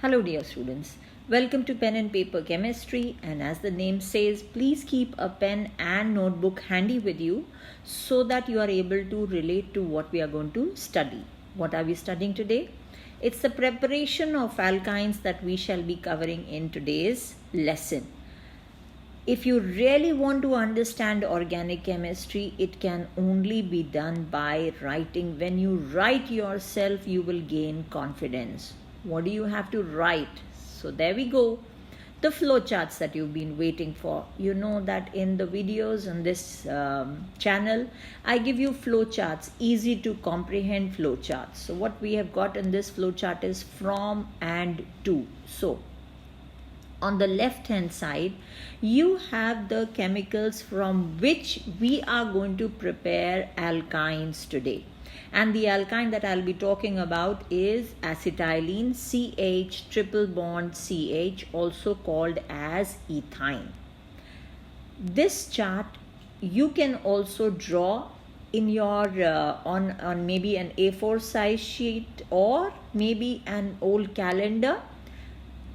Hello dear students, welcome to Pen and Paper Chemistry, and as the name says, please keep a pen and notebook handy with you so that you are able to relate to what we are going to study. What are we studying today? It's the preparation of alkynes that we shall be covering in today's lesson. If you really want to understand organic chemistry, it can only be done by writing. When you write yourself, you will gain confidence. What do you have to write? So there we go. The flowcharts that you've been waiting for. You know that in the videos on this channel, I give you flowcharts, easy to comprehend flowcharts. So what we have got in this flowchart is from and to. So on the left hand side, you have the chemicals from which we are going to prepare alkynes today. And the alkyne that I'll be talking about is acetylene, CH, triple bond CH, also called as ethyne. This chart you can also draw in your on maybe an A4 size sheet or maybe an old calendar.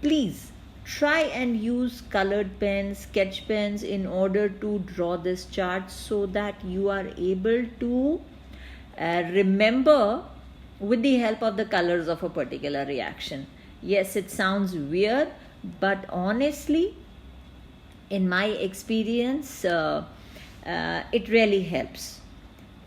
Please try and use colored pens, sketch pens in order to draw this chart so that you are able to remember with the help of the colors of a particular reaction. Yes, it sounds weird, but honestly, in my experience, it really helps.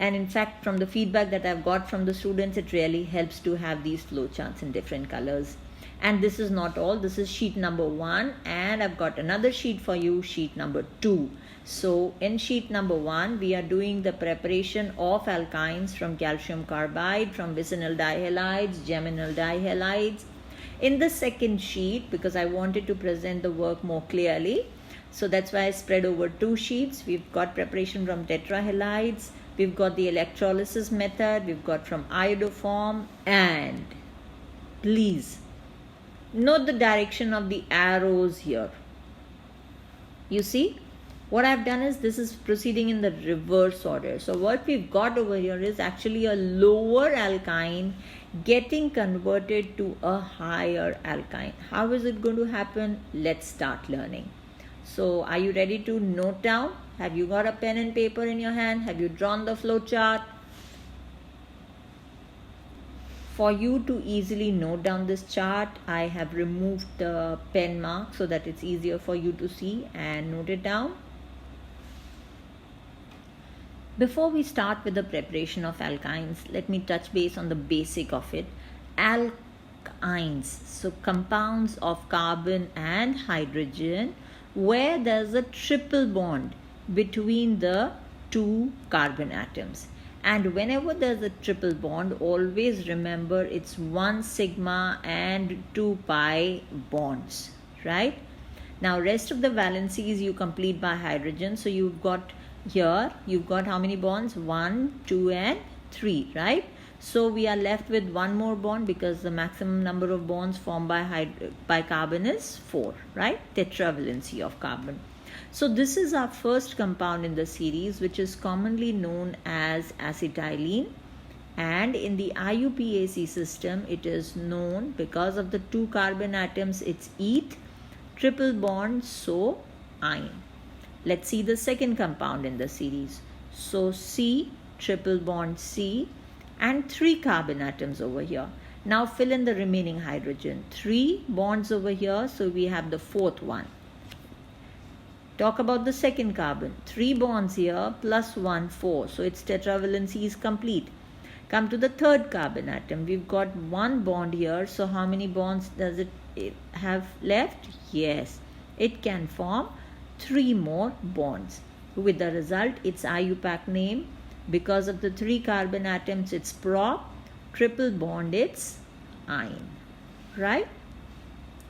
And in fact, from the feedback that I've got from the students, it really helps to have these flowcharts in different colors. And this is not all. This is sheet number 1, and I've got another sheet for you, sheet number 2. So in sheet number 1, we are doing the preparation of alkynes from calcium carbide, from vicinal dihalides, geminal dihalides. In the second sheet, because I wanted to present the work more clearly, so that's why I spread over 2 sheets. We've got preparation from tetrahalides, we've got the electrolysis method, we've got from iodoform, and please note the direction of the arrows here. You see, what I've done is this is proceeding in the reverse order. So what we've got over here is actually a lower alkyne getting converted to a higher alkyne. How is it going to happen? Let's start learning. So are you ready to note down? Have you got a pen and paper in your hand? Have you drawn the flow chart? For you to easily note down this chart, I have removed the pen mark so that it's easier for you to see and note it down. Before we start with the preparation of alkynes, let me touch base on the basic of it. Alkynes, so compounds of carbon and hydrogen where there's a triple bond between the 2 carbon atoms. And whenever there's a triple bond, always remember it's 1 sigma and 2 pi bonds, right? Now rest of the valencies you complete by hydrogen. So you've got here, you've got how many bonds? 1, 2 and 3, right? So we are left with 1 more bond because the maximum number of bonds formed by carbon is 4, right? Tetravalency of carbon. So this is our first compound in the series, which is commonly known as acetylene, and in the IUPAC system it is known because of the 2 carbon atoms, it's eth, triple bond, so ine. Let's see the second compound in the series. So C, triple bond C, and 3 carbon atoms over here. Now fill in the remaining hydrogen. 3 bonds over here, so we have the 4th one. Talk about the second carbon. 3 bonds here plus 1, 4. So its tetravalency is complete. Come to the 3rd carbon atom. We've got 1 bond here. So how many bonds does it have left? Yes, it can form 3 more bonds. With the result, its IUPAC name, because of the 3 carbon atoms, it's prop, triple bond, it's ine, right?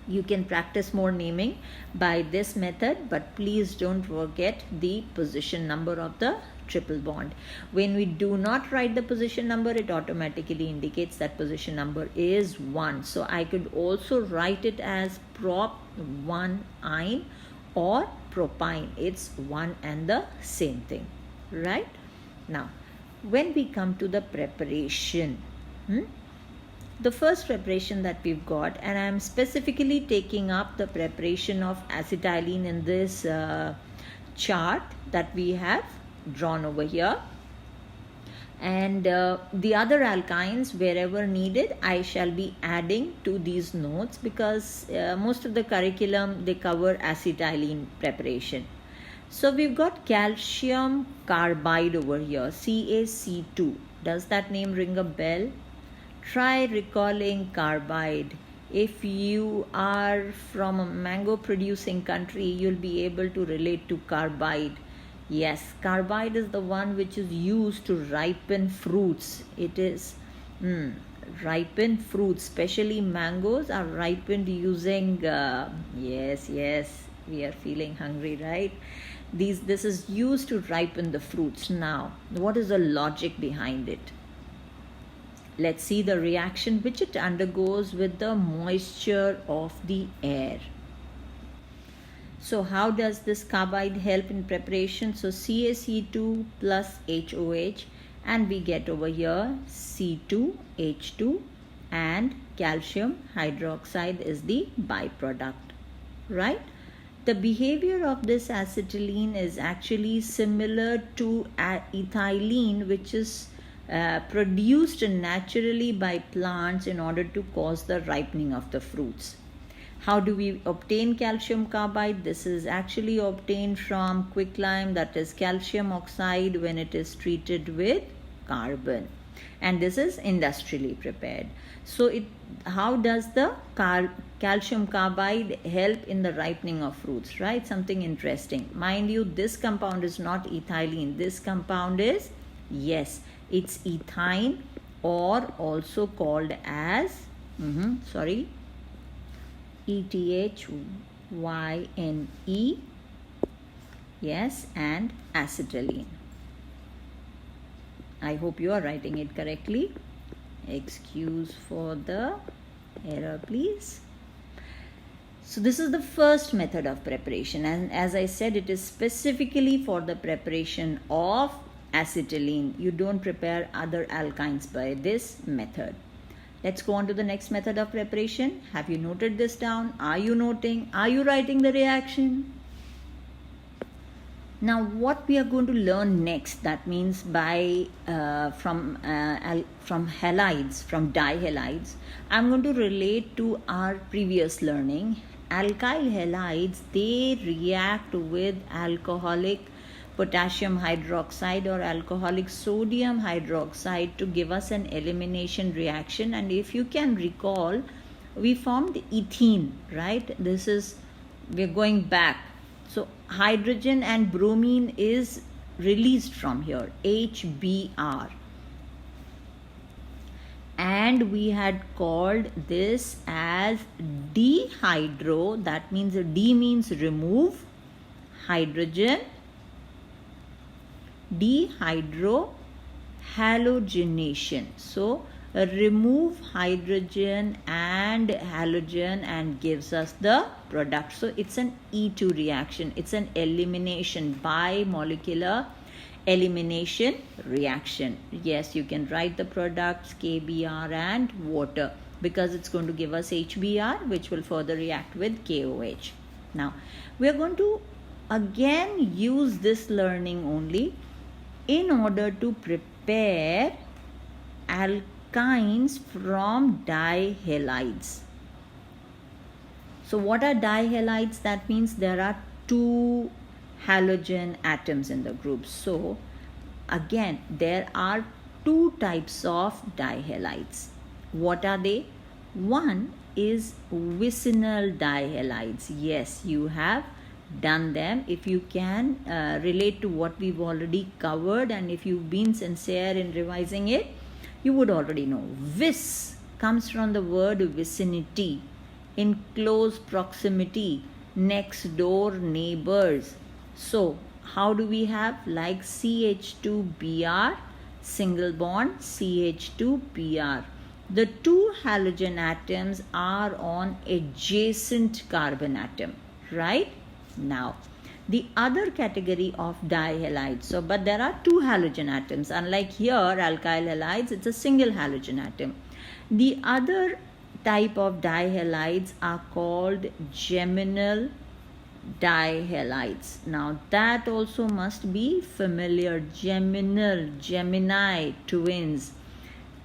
You can practice more naming by this method, but please don't forget the position number of the triple bond. When we do not write the position number, it automatically indicates that position number is 1. So I could also write it as prop 1 ine or propyne. It's one and the same thing, right? Now, when we come to the preparation, the first preparation that we've got, and I'm specifically taking up the preparation of acetylene in this chart that we have drawn over here. And the other alkynes, wherever needed, I shall be adding to these notes, because most of the curriculum, they cover acetylene preparation. So we've got calcium carbide over here, CaC2. Does that name ring a bell? Try recalling carbide. If you are from a mango producing country, you'll be able to relate to carbide. Yes, carbide is the one which is used to ripen fruits. It is ripen fruits, especially mangoes are ripened using, yes, we are feeling hungry, right? This is used to ripen the fruits. Now, what is the logic behind it? Let's see the reaction which it undergoes with the moisture of the air. So how does this carbide help in preparation? So CaC2 plus HOH, and we get over here C2H2, and calcium hydroxide is the byproduct, right? The behavior of this acetylene is actually similar to ethylene, which is produced naturally by plants in order to cause the ripening of the fruits. How do we obtain calcium carbide? This is actually obtained from quicklime, that is calcium oxide, when it is treated with carbon, and this is industrially prepared. So how does the calcium carbide help in the ripening of fruits, right? Something interesting. Mind you, this compound is not ethylene. This compound is, yes, it's ethine, or also called as ETHYNE, yes, and acetylene. I hope you are writing it correctly. Excuse for the error, please. So this is the first method of preparation, and as I said, it is specifically for the preparation of acetylene. You don't prepare other alkynes by this method. Let's go on to the next method of preparation. Have you noted this down? Are you noting? Are you writing the reaction? Now what we are going to learn next, that means by from halides, from dihalides, I'm going to relate to our previous learning. Alkyl halides, they react with alcoholic potassium hydroxide or alcoholic sodium hydroxide to give us an elimination reaction. And if you can recall, we formed ethene, right? We're going back. So hydrogen and bromine is released from here, HBr. And we had called this as dihydro, that means D means remove, hydrogen, dehydrohalogenation. So remove hydrogen and halogen and gives us the product. So it's an E2 reaction. It's an elimination, bimolecular elimination reaction. Yes, you can write the products KBr and water, because it's going to give us HBr, which will further react with KOH. Now we are going to again use this learning only in order to prepare alkynes from dihalides. So what are dihalides? That means there are two halogen atoms in the group. So again, there are two types of dihalides. What are they? One is vicinal dihalides. Yes, you have done them. If you can relate to what we've already covered, and if you've been sincere in revising it, you would already know. Vis comes from the word vicinity, in close proximity, next door neighbors. So how do we have? Like CH2Br, single bond, CH2Br. The two halogen atoms are on adjacent carbon atom, right? Now the other category of dihalides, so but there are two halogen atoms. Unlike here, alkyl halides, it's a single halogen atom. The other type of dihalides are called geminal dihalides. Now that also must be familiar. Geminal, Gemini twins,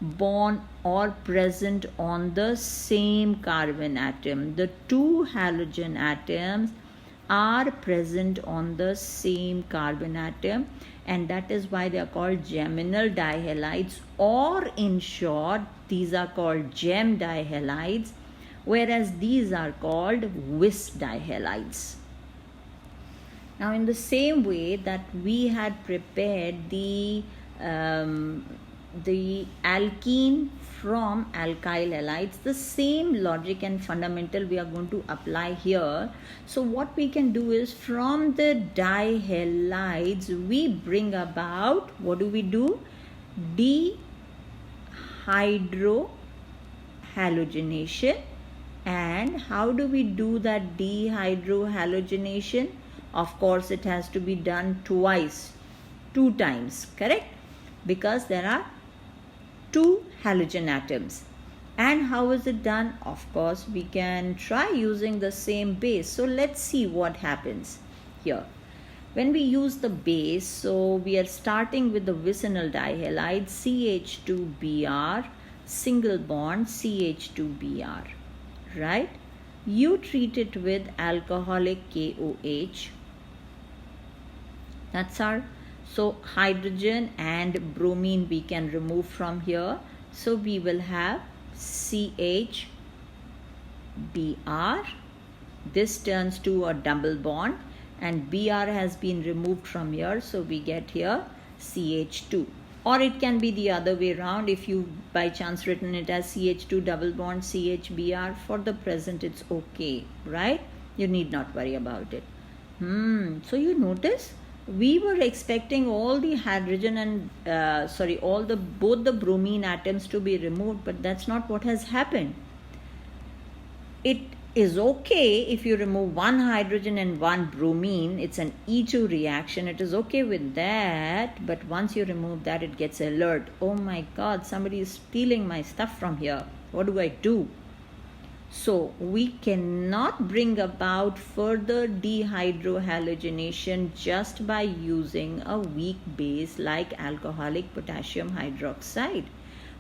born or present on the same carbon atom. The two halogen atoms are present on the same carbon atom, and that is why they are called geminal dihalides, or in short these are called gem dihalides, whereas these are called vis dihalides. Now in the same way that we had prepared the alkene from alkyl halides, the same logic and fundamental we are going to apply here. So what we can do is, from the dihalides we bring about, what do? Dehydrohalogenation. And how do we do that dehydrohalogenation? Of course it has to be done twice, 2 times, correct? Because there are 2 halogen atoms. And how is it done? Of course we can try using the same base. So let's see what happens here. When we use the base, so we are starting with the vicinal dihalide CH2Br, single bond CH2Br, right? You treat it with alcoholic KOH. That's our, so hydrogen and bromine we can remove from here. So we will have CHBr. This turns to a double bond, and Br has been removed from here, so we get here CH2. Or it can be the other way around, if you by chance written it as CH2 double bond CHBr. For the present it's okay, right? You need not worry about it. So you notice we were expecting all the hydrogen and both the bromine atoms to be removed, but that's not what has happened. It is okay if you remove 1 hydrogen and 1 bromine. It's an E2 reaction. It is okay with that. But once you remove that, it gets alert. Oh my God, somebody is stealing my stuff from here. What do I do? So we cannot bring about further dehydrohalogenation just by using a weak base like alcoholic potassium hydroxide.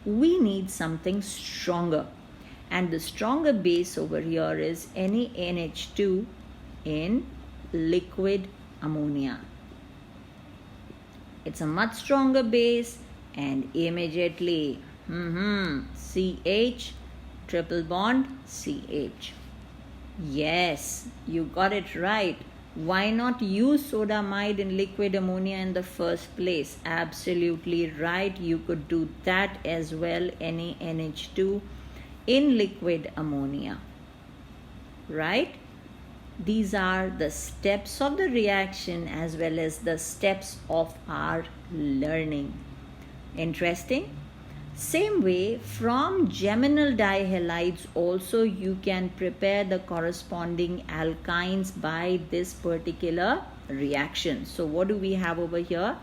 We need something stronger. And the stronger base over here is NaNH2 in liquid ammonia. It's a much stronger base, and immediately CH, triple bond CH. Yes, you got it right. Why not use sodamide in liquid ammonia in the first place? Absolutely right. You could do that as well, NaNH2 in liquid ammonia, right? These are the steps of the reaction as well as the steps of our learning. Interesting? Same way, from geminal dihalides also you can prepare the corresponding alkynes by this particular reaction. So what do we have over here?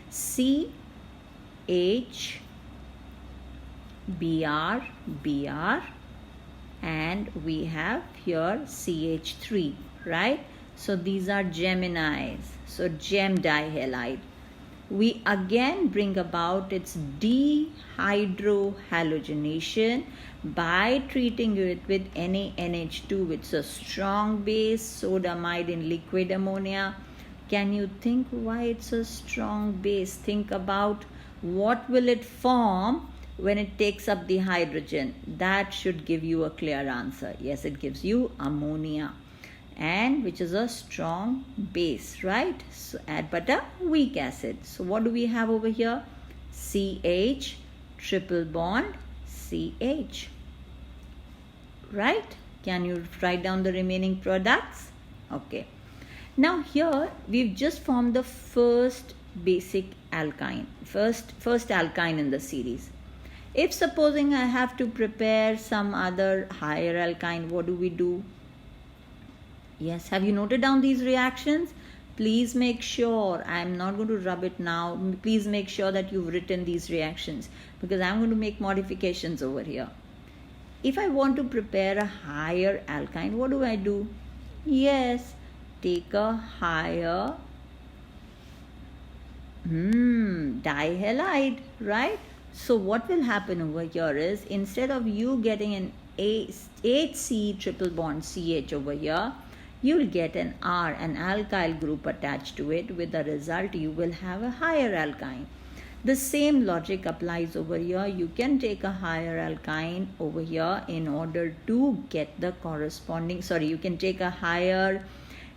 CH Br, and we have here CH3, right? So these are Geminis, so gem dihalide. We again bring about its dehydrohalogenation by treating it with NaNH2. It's a strong base, sodamide in liquid ammonia. Can you think why it's a strong base? Think about what will it form when it takes up the hydrogen. That should give you a clear answer. Yes, it gives you ammonia, and which is a strong base, right? So but a weak acid. So what do we have over here? CH, triple bond CH, right? Can you write down the remaining products? Okay. Now here we've just formed the first basic alkyne, first alkyne in the series. If supposing I have to prepare some other higher alkyne, what do? Yes, have you noted down these reactions? Please make sure, I'm not going to rub it now. Please make sure that you've written these reactions, because I'm going to make modifications over here. If I want to prepare a higher alkyne, what do I do? Yes, take a higher dihalide, right? So what will happen over here is, instead of you getting an HC triple bond CH over here, you will get an R, an alkyl group attached to it. With the result, you will have a higher alkyne. The same logic applies over here. You can take a higher alkyne over here in order to get the corresponding, you can take a higher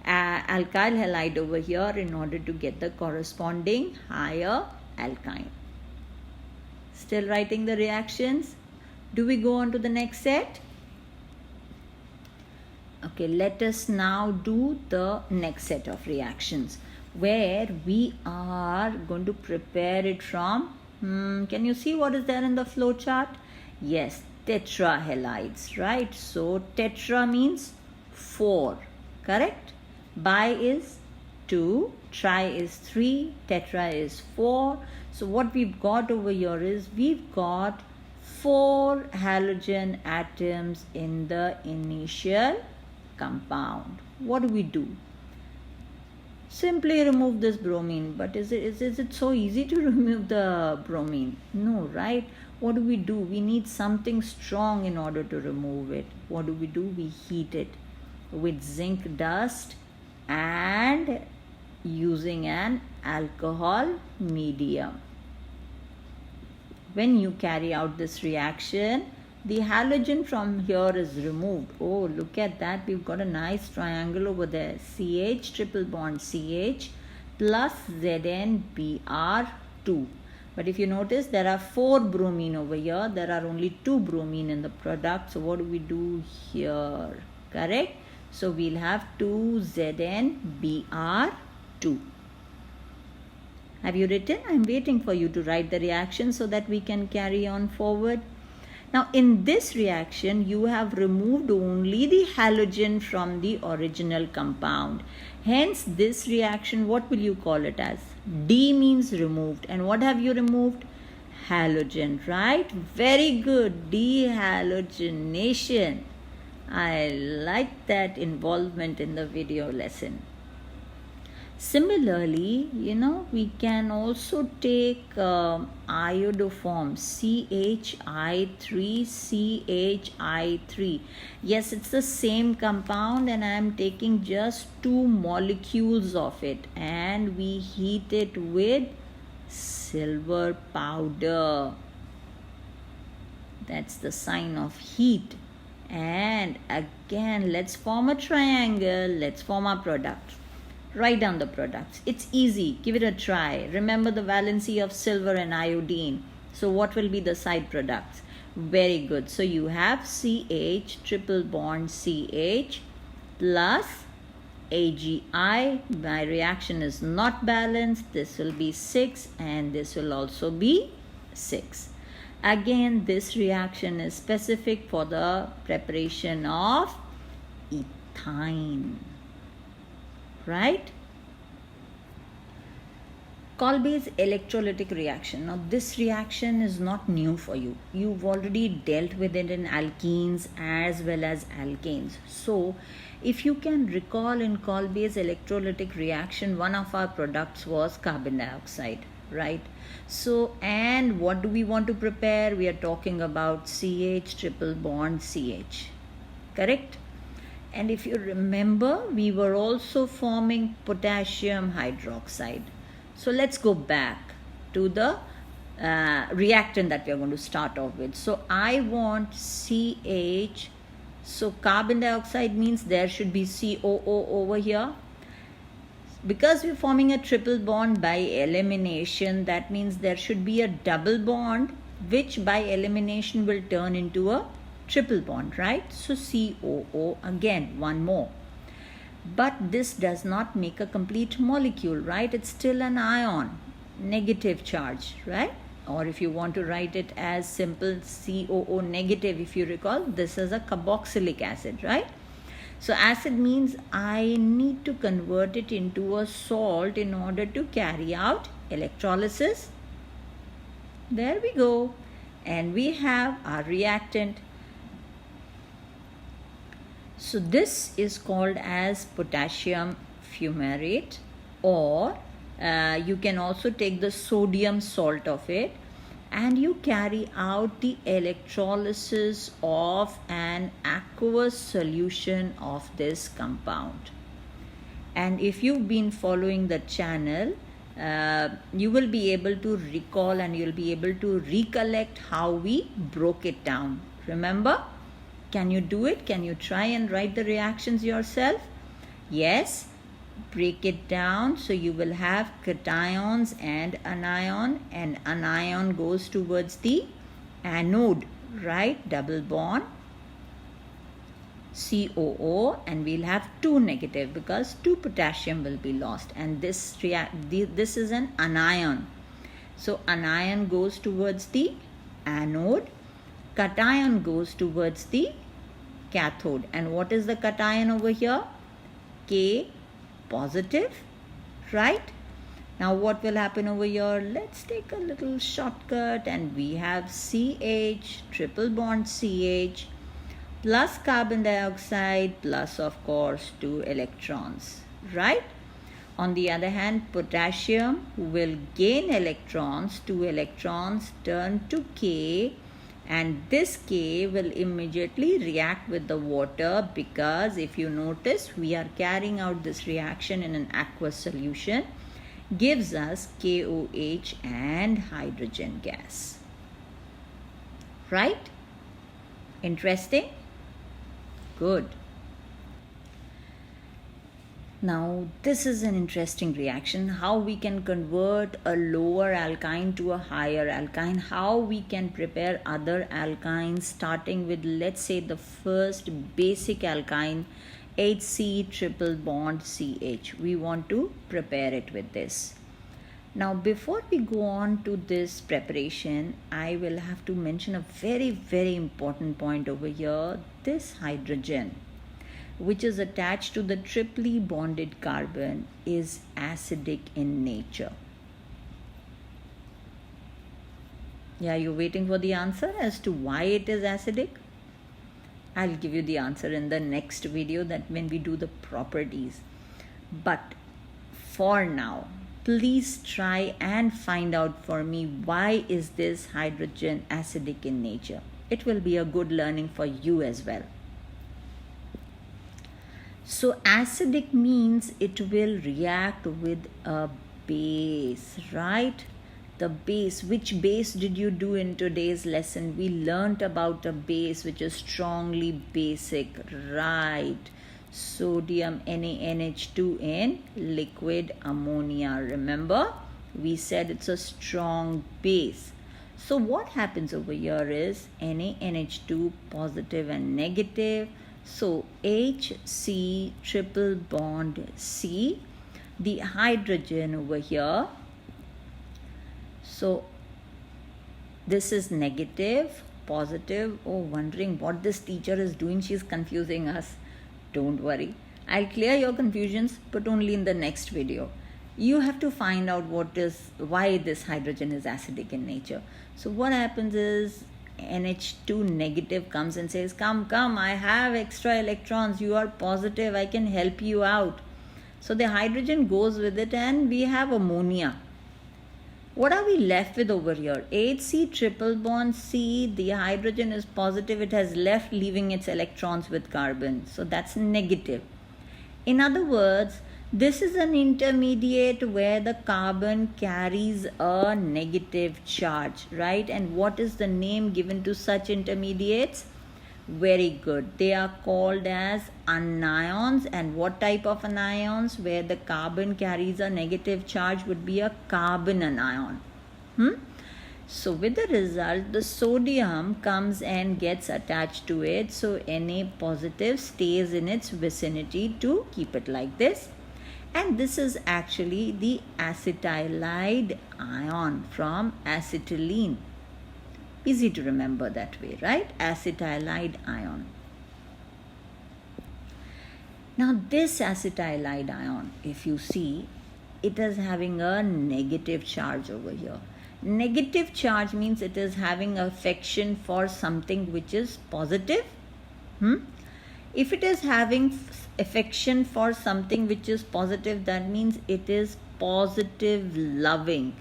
alkyl halide over here in order to get the corresponding higher alkyne. Still writing the reactions? Do we go on to the next set? Okay, let us now do the next set of reactions, where we are going to prepare it from, can you see what is there in the flow chart? Yes, tetrahalides, right? So tetra means 4, correct? Bi is 2, tri is 3, tetra is 4. So what we've got over here is, we've got 4 halogen atoms in the initial compound. What do? Simply remove this bromine. But is it so easy to remove the bromine? No, right? What do? We need something strong in order to remove it. What do? We heat it with zinc dust and using an alcohol medium. When you carry out this reaction, the halogen from here is removed. Oh, look at that. We've got a nice triangle over there. CH, triple bond CH plus ZnBr2. But if you notice, there are 4 bromine over here. There are only 2 bromine in the product. So what do we do here? Correct? So we'll have 2 ZnBr2. Have you written? I'm waiting for you to write the reaction so that we can carry on forward. Now in this reaction, you have removed only the halogen from the original compound. Hence this reaction, what will you call it as? D means removed. And what have you removed? Halogen, right? Very good. Dehalogenation. I like that involvement in the video lesson. Similarly, we can also take iodoform CHI3CHI3. Yes, it's the same compound, and I am taking just 2 molecules of it, and we heat it with silver powder. That's the sign of heat. And again, let's form a triangle. Let's form our product. Write down the products. It's easy. Give it a try. Remember the valency of silver and iodine. So what will be the side products? Very good. So you have CH, triple bond CH plus AgI. My reaction is not balanced. This will be 6 and this will also be 6. Again, this reaction is specific for the preparation of ethyne. Right? Kolbe's electrolytic reaction. Now this reaction is not new for you. You've already dealt with it in alkenes as well as alkanes. So if you can recall, in Kolbe's electrolytic reaction, one of our products was carbon dioxide, right? So, and what do we want to prepare? We are talking about CH triple bond CH, correct? And if you remember, we were also forming potassium hydroxide. So let's go back to the reactant that we are going to start off with. So I want CH. So carbon dioxide means there should be COO over here. Because we're forming a triple bond by elimination, that means there should be a double bond, which by elimination will turn into a triple bond, right? So COO, again, one more. But this does not make a complete molecule, right? It's still an ion, negative charge, right? Or if you want to write it as simple COO negative, if you recall, this is a carboxylic acid, right? So acid means I need to convert it into a salt in order to carry out electrolysis. There we go. And we have our reactant. So this is called as potassium fumarate, or you can also take the sodium salt of it, and you carry out the electrolysis of an aqueous solution of this compound. And if you've been following the channel, you will be able to recall and you'll be able to recollect how we broke it down. Remember? Can you do it? Can you try and write the reactions yourself? Yes. Break it down. So you will have cations and anion goes towards the anode, right? Double bond COO, and we'll have 2 negative because 2 potassium will be lost, and this is an anion. So anion goes towards the anode, cation goes towards the cathode. And what is the cation over here? K positive, right? Now what will happen over here? Let's take a little shortcut, and we have CH, triple bond CH, plus carbon dioxide, plus of course 2 electrons, right? On the other hand, potassium will gain electrons, 2 electrons turn to K, and this K will immediately react with the water, because if you notice, we are carrying out this reaction in an aqueous solution, gives us KOH and hydrogen gas, right? Interesting? Good. Now this is an interesting reaction, how we can convert a lower alkyne to a higher alkyne, how we can prepare other alkynes, starting with, let's say, the first basic alkyne, HC triple bond CH. We want to prepare it with this. Now before we go on to this preparation, I will have to mention a very, very important point over here. This hydrogen, which is attached to the triply bonded carbon, is acidic in nature. Yeah, you're waiting for the answer as to why it is acidic? I'll give you the answer in the next video, that when we do the properties. But for now, please try and find out for me, why is this hydrogen acidic in nature? It will be a good learning for you as well. So acidic means it will react with a base, right? The base. Which base did you do in today's lesson? We learnt about a base which is strongly basic, right? Sodium NaNH2 in liquid ammonia. Remember, we said it's a strong base. So what happens over here is NaNH2 positive and negative. So HC triple bond C, the hydrogen over here. So this is negative, positive. Oh, wondering what this teacher is doing. She's confusing us. Don't worry. I'll clear your confusions, but only in the next video. You have to find out why this hydrogen is acidic in nature. So what happens is, NH2 negative comes and says, come, I have extra electrons, you are positive, I can help you out. So the hydrogen goes with it, and we have ammonia. What are we left with over here? HC triple bond C, the hydrogen is positive, it has left, leaving its electrons with carbon. So that's negative. In other words, this is an intermediate where the carbon carries a negative charge, right? And what is the name given to such intermediates? Very good. They are called as anions. And what type of anions? Where the carbon carries a negative charge would be a carbon anion. So with the result, the sodium comes and gets attached to it. So Na positive stays in its vicinity to keep it like this. And this is actually the acetylide ion from acetylene. Easy to remember that way, right? Acetylide ion. Now this acetylide ion, if you see, it is having a negative charge over here. Negative charge means it is having affection for something which is positive. If it is having affection for something which is positive, that means it is positive loving.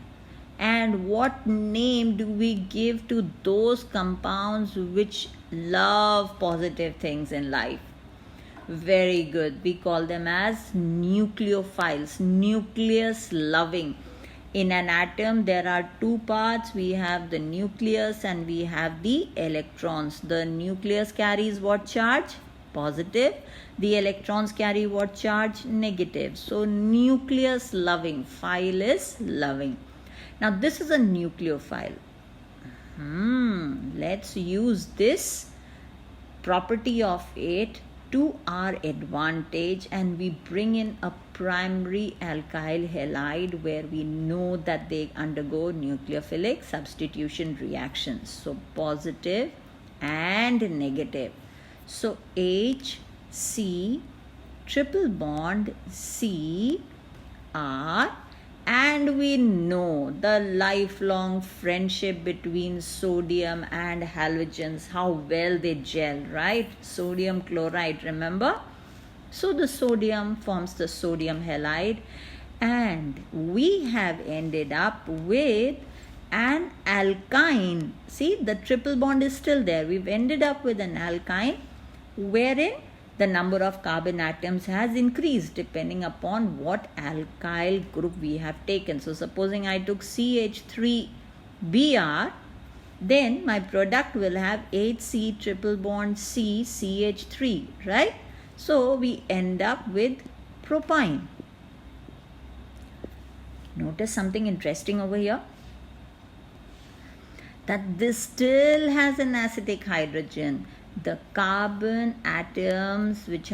And what name do we give to those compounds which love positive things in life? Very good. We call them as nucleophiles, nucleus loving. In an atom, there are two parts. We have the nucleus and we have the electrons. The nucleus carries what charge? Positive. The electrons carry what charge? Negative. So, nucleus loving. Phile is loving. Now, this is a nucleophile. Let's use this property of it to our advantage, and we bring in a primary alkyl halide where we know that they undergo nucleophilic substitution reactions. So positive and negative. So HC triple bond Cr, and we know the lifelong friendship between sodium and halogens, how well they gel, right? Sodium chloride, remember? So the sodium forms the sodium halide, and we have ended up with an alkyne. See, the triple bond is still there. We've ended up with an alkyne wherein the number of carbon atoms has increased depending upon what alkyl group we have taken. So supposing I took CH3Br, then my product will have HC triple bond C CH3, right? So we end up with propyne. Notice something interesting over here, that this still has an acidic hydrogen. The carbon atoms which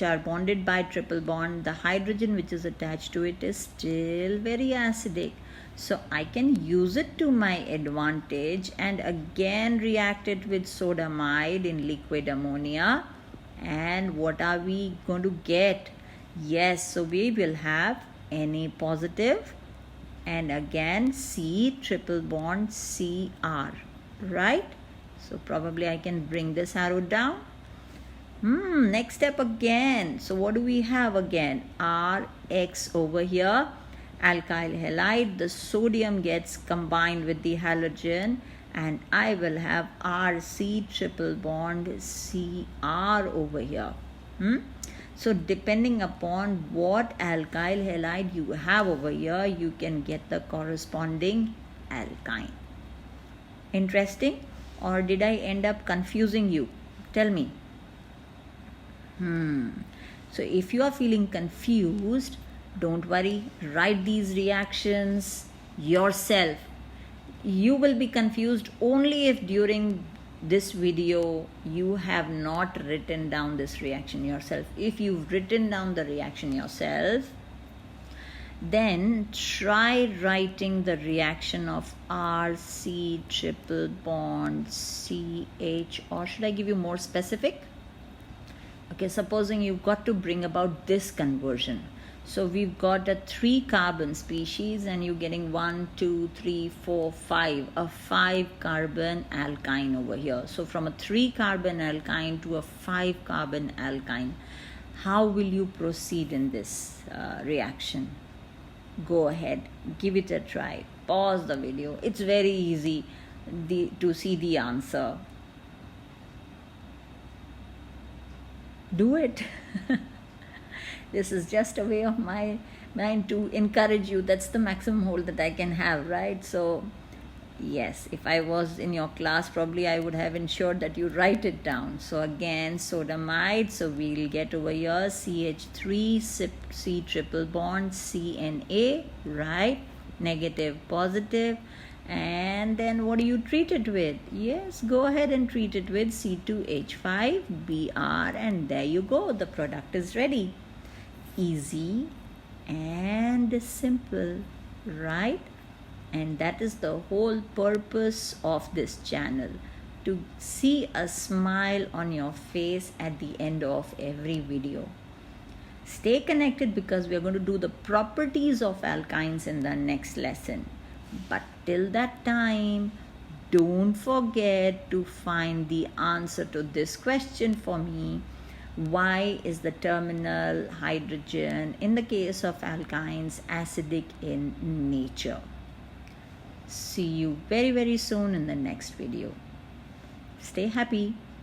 are bonded by triple bond, the hydrogen which is attached to it is still very acidic. So I can use it to my advantage and again react it with sodamide in liquid ammonia. And what are we going to get? Yes, so we will have Na positive and again C triple bond Cr, right? So probably I can bring this arrow down. Next step again. So what do we have again? Rx over here, alkyl halide. The sodium gets combined with the halogen and I will have Rc triple bond Cr over here. So depending upon what alkyl halide you have over here, you can get the corresponding alkyne. Interesting? Or did I end up confusing you? Tell me. So if you are feeling confused, don't worry. Write these reactions yourself. You will be confused only if during this video you have not written down this reaction yourself. If you've written down the reaction yourself, then try writing the reaction of Rc triple bond CH, or should I give you more specific? Okay, supposing you've got to bring about this conversion. So we've got a 3 carbon species and you're getting 1, 2, 3, 4, 5, a 5 carbon alkyne over here. So from a 3 carbon alkyne to a 5 carbon alkyne, how will you proceed in this reaction? Go ahead, give it a try. Pause the video. It's very easy to see the answer. Do it. This is just a way of my mind to encourage you. That's the maximum hold that I can have, right? So yes, if I was in your class, probably I would have ensured that you write it down. So again, sodamide. So we'll get over here CH3 C triple bond CNA, right? Negative, positive. And then what do you treat it with? Yes, go ahead and treat it with C2H5Br, and there you go. The product is ready. Easy and simple, right? And that is the whole purpose of this channel, to see a smile on your face at the end of every video. Stay connected because we are going to do the properties of alkynes in the next lesson. But till that time, don't forget to find the answer to this question for me. Why is the terminal hydrogen in the case of alkynes acidic in nature? See you very, very soon in the next video. Stay happy.